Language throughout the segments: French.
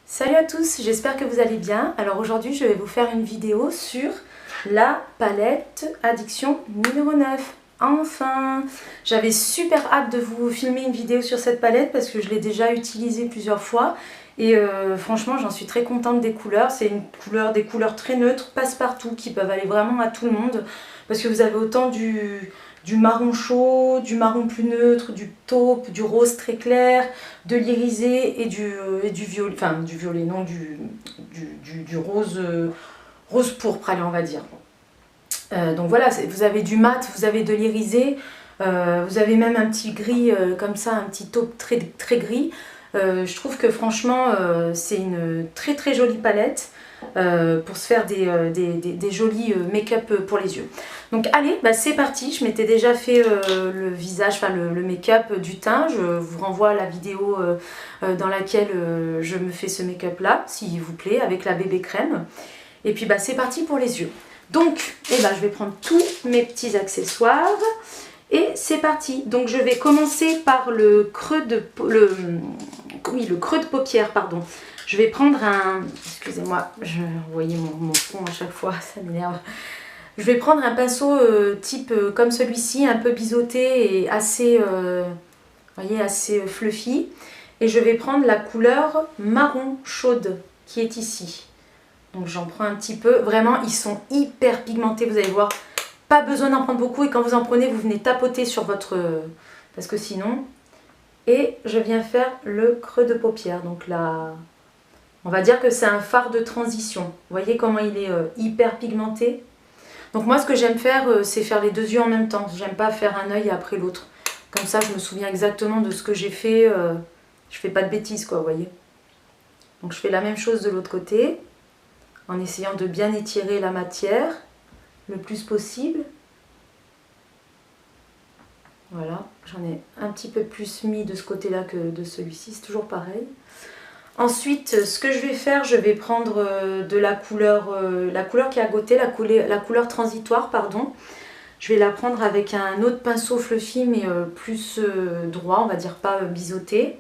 Salut à tous, j'espère que vous allez bien. Alors aujourd'hui je vais vous faire une vidéo sur la palette Addiction numéro 9. Enfin, j'avais super hâte de vous filmer une vidéo sur cette palette parce que je l'ai déjà utilisée plusieurs fois. Et franchement j'en suis très contente des couleurs. C'est des couleurs très neutres, passe-partout, qui peuvent aller vraiment à tout le monde. Parce que vous avez autant du marron chaud, du marron plus neutre, du taupe, du rose très clair, de l'irisé et du violet, enfin du violet, non, du rose, rose pourpre, allez, on va dire. Donc voilà, vous avez du mat, vous avez de l'irisé, vous avez même un petit gris comme ça, un petit taupe très, très gris. Je trouve que franchement c'est une très très jolie palette pour se faire des jolis make-up pour les yeux. Donc allez, bah c'est parti. Je m'étais déjà fait le visage, enfin le make-up du teint. Je vous renvoie à la vidéo dans laquelle je me fais ce make-up là, s'il vous plaît, avec la bébé crème. Et puis bah c'est parti pour les yeux. Donc je vais prendre tous mes petits accessoires. Et c'est parti. Donc je vais commencer par le creux de paupière, pardon. Je vais prendre un... Excusez-moi, je voyais mon fond à chaque fois, ça m'énerve. Je vais prendre un pinceau type comme celui-ci, un peu biseauté et assez, voyez, assez fluffy. Et je vais prendre la couleur marron chaude qui est ici. Donc j'en prends un petit peu. Vraiment, ils sont hyper pigmentés, vous allez voir. Pas besoin d'en prendre beaucoup et quand vous en prenez, vous venez tapoter sur votre... parce que sinon... Et je viens faire le creux de paupière. Donc là, on va dire que c'est un fard de transition. Vous voyez comment il est hyper pigmenté. Donc moi, ce que j'aime faire, c'est faire les deux yeux en même temps. J'aime pas faire un œil après l'autre. Comme ça, je me souviens exactement de ce que j'ai fait. Je fais pas de bêtises, quoi, vous voyez. Donc je fais la même chose de l'autre côté. En essayant de bien étirer la matière le plus possible. Voilà, j'en ai un petit peu plus mis de ce côté-là que de celui-ci, c'est toujours pareil. Ensuite, ce que je vais faire, je vais prendre de la couleur qui est à côté, la couleur transitoire, pardon. Je vais la prendre avec un autre pinceau fluffy, mais plus droit, on va dire pas biseauté.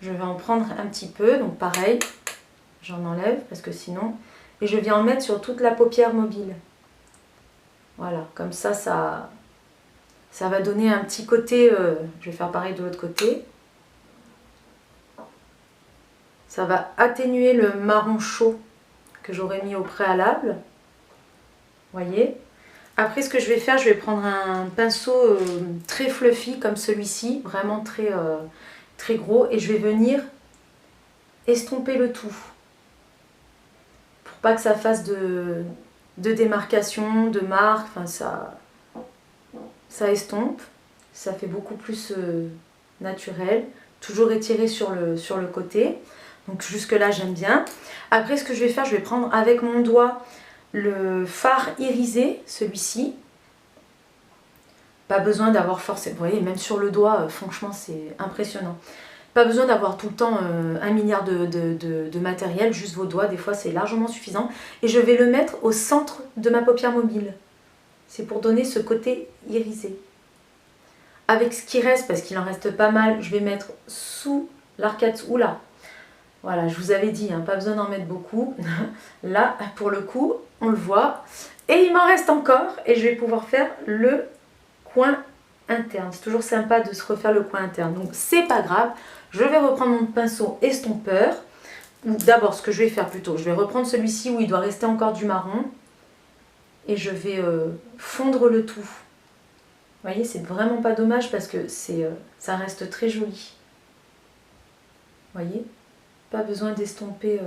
Je vais en prendre un petit peu, donc pareil, j'en enlève parce que sinon... Et je viens en mettre sur toute la paupière mobile. Voilà, comme ça va donner un petit côté, je vais faire pareil de l'autre côté. Ça va atténuer le marron chaud que j'aurais mis au préalable. Voyez. Après, ce que je vais faire, je vais prendre un pinceau très fluffy comme celui-ci, vraiment très, très gros, et je vais venir estomper le tout. Pour pas que ça fasse de démarcation, de marque, enfin ça estompe, ça fait beaucoup plus naturel, toujours étiré sur le côté, donc jusque là j'aime bien. Après ce que je vais faire, je vais prendre avec mon doigt le fard irisé, celui-ci. Pas besoin d'avoir forcément, vous voyez, même sur le doigt, franchement c'est impressionnant. Pas besoin d'avoir tout le temps un milliard de matériel, juste vos doigts, des fois c'est largement suffisant. Et je vais le mettre au centre de ma paupière mobile. C'est pour donner ce côté irisé. Avec ce qui reste, parce qu'il en reste pas mal, je vais mettre sous l'arcade. Oula, voilà, je vous avais dit, hein, pas besoin d'en mettre beaucoup. Là, pour le coup, on le voit. Et il m'en reste encore, et je vais pouvoir faire le coin interne. C'est toujours sympa de se refaire le coin interne. Donc c'est pas grave, je vais reprendre mon pinceau estompeur. D'abord, ce que je vais faire plutôt, je vais reprendre celui-ci où il doit rester encore du marron. Et je vais fondre le tout. Vous voyez, c'est vraiment pas dommage parce que ça reste très joli. Vous voyez, pas besoin d'estomper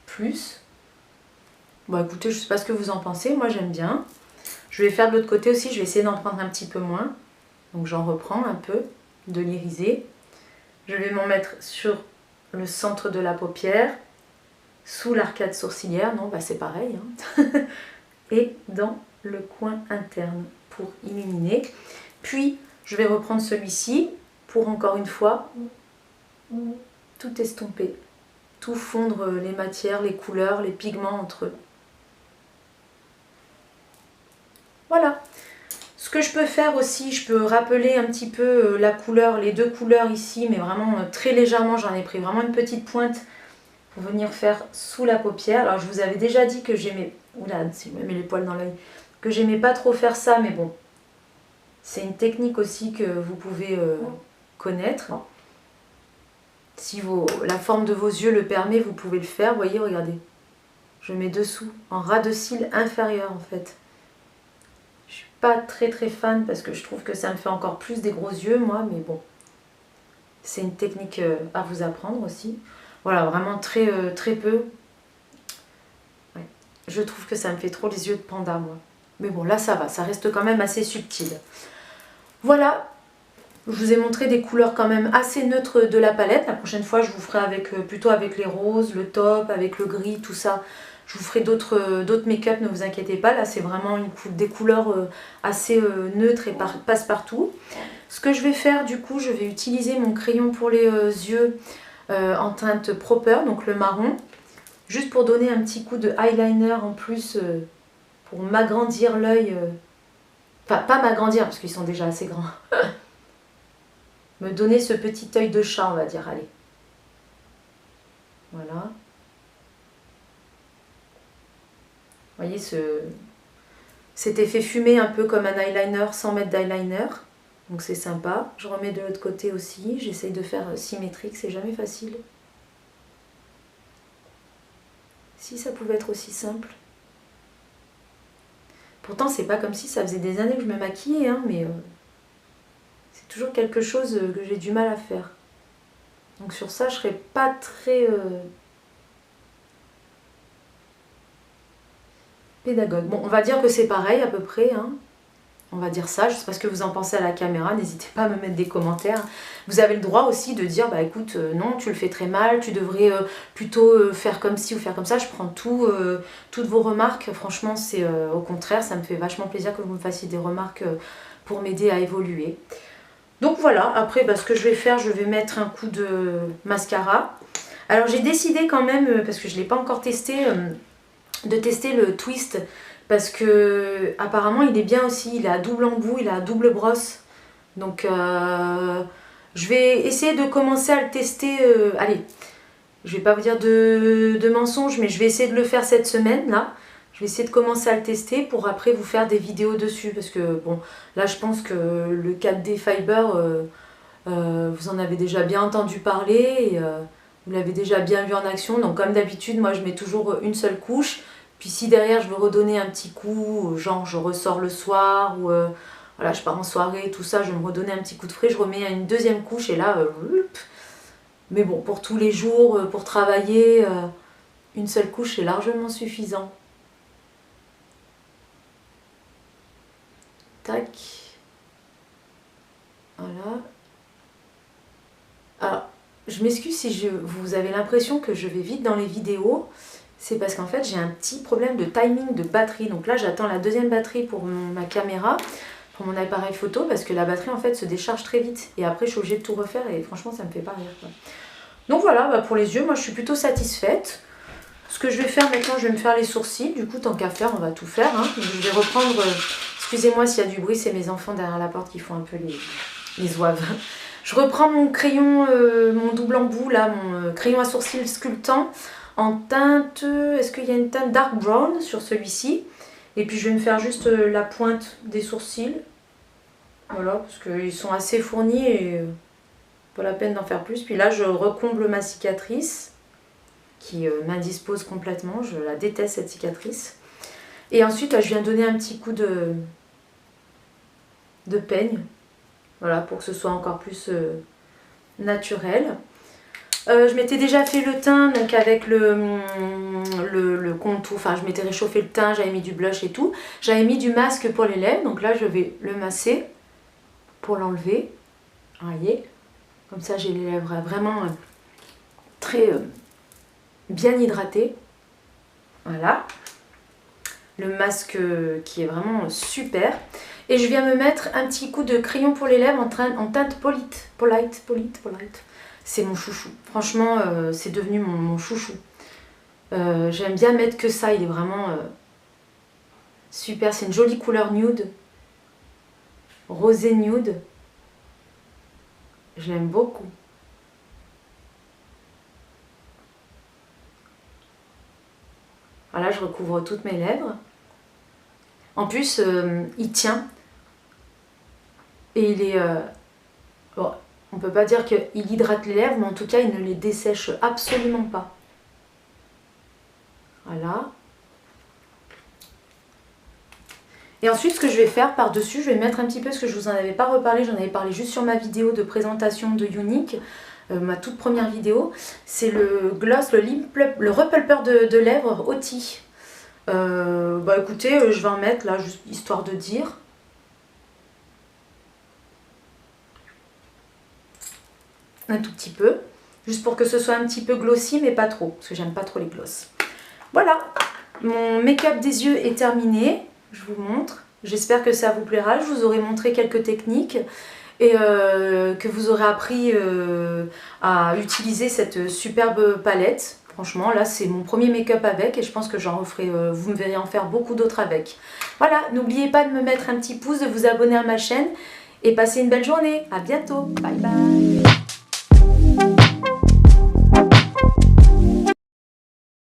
plus. Bon, écoutez, je sais pas ce que vous en pensez, moi j'aime bien. Je vais faire de l'autre côté aussi, je vais essayer d'en prendre un petit peu moins. Donc j'en reprends un peu, de l'irisé. Je vais m'en mettre sur le centre de la paupière, sous l'arcade sourcilière, non, bah c'est pareil. Hein. Et dans le coin interne pour illuminer. Puis je vais reprendre celui-ci pour encore une fois tout estomper, tout fondre les matières, les couleurs, les pigments entre eux. Voilà. Ce Ce que je peux faire aussi, je peux rappeler un petit peu la couleur, les deux couleurs ici, mais vraiment très légèrement. J'en ai pris vraiment une petite pointe pour venir faire sous la paupière. Alors je vous avais déjà dit que j'aimais... Oula, si je me mets les poils dans l'œil. Que j'aimais pas trop faire ça, mais bon. C'est une technique aussi que vous pouvez connaître. Si la forme de vos yeux le permet, vous pouvez le faire. Vous voyez, regardez. Je mets dessous, en ras de cils inférieur en fait. Je suis pas très fan parce que je trouve que ça me fait encore plus des gros yeux moi, mais bon. C'est une technique à vous apprendre aussi. Voilà, vraiment très peu. Ouais. Je trouve que ça me fait trop les yeux de panda moi. Mais bon, là ça va, ça reste quand même assez subtil. Voilà, je vous ai montré des couleurs quand même assez neutres de la palette. La prochaine fois, je vous ferai plutôt avec les roses, le taupe, avec le gris, tout ça. Je vous ferai d'autres make-up, ne vous inquiétez pas. Là, c'est vraiment des couleurs assez neutres et passe-partout. Ce que je vais faire, du coup, je vais utiliser mon crayon pour les yeux en teinte Proper, donc le marron. Juste pour donner un petit coup de eyeliner en plus, pour m'agrandir l'œil. Enfin, pas m'agrandir, parce qu'ils sont déjà assez grands. Me donner ce petit œil de chat, on va dire. Allez. Voilà. Vous voyez cet effet fumé un peu comme un eyeliner sans mettre d'eyeliner. Donc c'est sympa. Je remets de l'autre côté aussi. J'essaye de faire symétrique, c'est jamais facile. Si ça pouvait être aussi simple. Pourtant c'est pas comme si ça faisait des années que je me maquillais, hein, mais c'est toujours quelque chose que j'ai du mal à faire. Donc sur ça je serais pas très... pédagogue. Bon, on va dire que c'est pareil à peu près, hein. On va dire ça, je sais pas ce que vous en pensez à la caméra, n'hésitez pas à me mettre des commentaires. Vous avez le droit aussi de dire, bah écoute, non, tu le fais très mal, tu devrais plutôt faire comme ci ou faire comme ça. Je prends toutes vos remarques, franchement, c'est au contraire, ça me fait vachement plaisir que vous me fassiez des remarques pour m'aider à évoluer. Donc voilà, après, bah, ce que je vais faire, je vais mettre un coup de mascara. Alors j'ai décidé quand même, parce que je ne l'ai pas encore testé, de tester le twist parce que apparemment il est bien aussi, il est à double embout, il est à double brosse, donc je vais essayer de commencer à le tester, allez, je vais pas vous dire de mensonges, mais je vais essayer de le faire cette semaine là, je vais essayer de commencer à le tester pour après vous faire des vidéos dessus, parce que bon, là je pense que le 4D Fiber, vous en avez déjà bien entendu parler, et, vous l'avez déjà bien vu en action, donc comme d'habitude, moi je mets toujours une seule couche. Puis si derrière je veux redonner un petit coup, genre je ressors le soir, ou voilà, je pars en soirée, tout ça, je vais me redonner un petit coup de frais, je remets une deuxième couche et là, mais bon, pour tous les jours, pour travailler, une seule couche est largement suffisant. Tac. Voilà. Alors, je m'excuse si vous avez l'impression que je vais vite dans les vidéos, c'est parce qu'en fait j'ai un petit problème de timing de batterie. Donc là j'attends la deuxième batterie pour ma caméra, pour mon appareil photo, parce que la batterie en fait se décharge très vite. Et après je suis obligée de tout refaire et franchement ça me fait pas rire, quoi. Donc voilà, bah pour les yeux, moi je suis plutôt satisfaite. Ce que je vais faire maintenant, je vais me faire les sourcils. Du coup tant qu'à faire, on va tout faire, hein. Je vais reprendre, excusez-moi s'il y a du bruit, c'est mes enfants derrière la porte qui font un peu les zouaves. Je reprends mon crayon, mon double embout là, mon crayon à sourcils sculptant en teinte, est-ce qu'il y a une teinte dark brown sur celui-ci? Et puis je vais me faire juste la pointe des sourcils. Voilà, parce qu'ils sont assez fournis et pas la peine d'en faire plus. Puis là je recomble ma cicatrice qui m'indispose complètement, je la déteste cette cicatrice. Et ensuite là, je viens donner un petit coup de peigne. Voilà, pour que ce soit encore plus naturel. Je m'étais déjà fait le teint, donc avec le contour, enfin je m'étais réchauffé le teint, j'avais mis du blush et tout. J'avais mis du masque pour les lèvres, donc là je vais le masser pour l'enlever. Vous voyez, comme ça j'ai les lèvres vraiment très bien hydratées. Voilà. Le masque qui est vraiment super. Et je viens me mettre un petit coup de crayon pour les lèvres en teinte polite. C'est mon chouchou. Franchement, c'est devenu mon chouchou. J'aime bien mettre que ça. Il est vraiment super. C'est une jolie couleur nude. rosé nude. Je l'aime beaucoup. Voilà, je recouvre toutes mes lèvres. En plus, il tient. Et il est... bon, on ne peut pas dire qu'il hydrate les lèvres, mais en tout cas, il ne les dessèche absolument pas. Voilà. Et ensuite, ce que je vais faire par-dessus, je vais mettre un petit peu, ce que je vous en avais pas reparlé, j'en avais parlé juste sur ma vidéo de présentation de Younique, ma toute première vidéo. C'est le gloss, le repulper de lèvres Oti. Bah écoutez, je vais en mettre là, juste histoire de dire. Un tout petit peu, juste pour que ce soit un petit peu glossy, mais pas trop, parce que j'aime pas trop les gloss. Voilà, mon make-up des yeux est terminé, je vous montre. J'espère que ça vous plaira, je vous aurai montré quelques techniques et que vous aurez appris à utiliser cette superbe palette. Franchement, là, c'est mon premier make-up avec et je pense que j'en referai, vous me verrez en faire beaucoup d'autres avec. Voilà, n'oubliez pas de me mettre un petit pouce, de vous abonner à ma chaîne et passez une belle journée. À bientôt, bye bye.